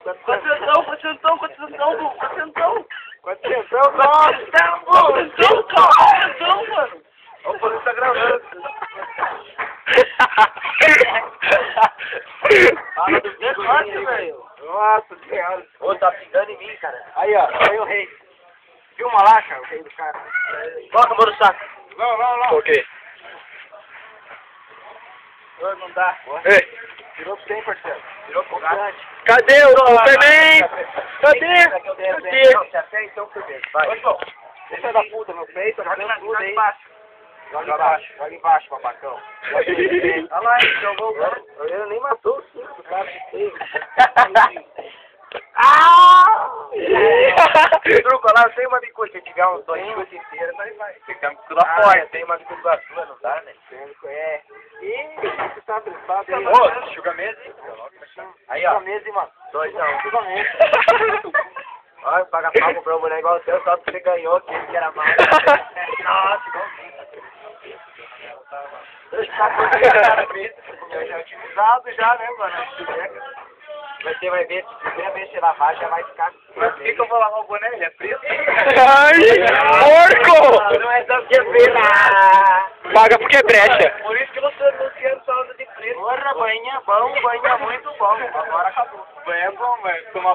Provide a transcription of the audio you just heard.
Quatrocentão, nossa! Quatrocentão, mano! Olha o Paulinho tá gravando. Fala do negócio, velho. Nossa senhora. Ô, tá pingando em mim, cara. Aí, ó, aí o rei. Filma lá, cara, o rei do cara. Coloca a mão no saco. Não. Ok. Não dá. Ei. Virou pro 100, parceiro. Virou pro gato. Cadê o Superman? Cadê? Não, se até então primeiro. Vai. Deixa da puta, meu peito, joga tudo aí. Joga embaixo, babacão. Olha lá, ele jogou o gol. Ele nem matou o 5 do cara que fez. Truco lá, eu tenho uma bicuda. Se tiver uns 2 chutes inteiros, aí vai. Fica tudo forte. Tem uma bicuda da sua, não dá, né? É. Ih, você tá apressado aí. Ô, chuga mesa, hein? Aí, ó. Chuga mesa, mano. 2-1. Chuga mesa. Olha, paga palma pra mulher igual o seu, só porque você ganhou, que ele que era mais. Nossa, igualzinho. Eu já utilizado já, né, mano? Você vai ver, se primeira vez que você lavar, já vai ficar... Mas por que eu vou lavar o boné? Ele é preto. Ai, porco! Não é só porque é preto. Paga porque é brecha. Por isso que você anunciando só anda de preto. Porra, banho é bom, banho é muito bom. Agora acabou. Banho é bom, mas tomar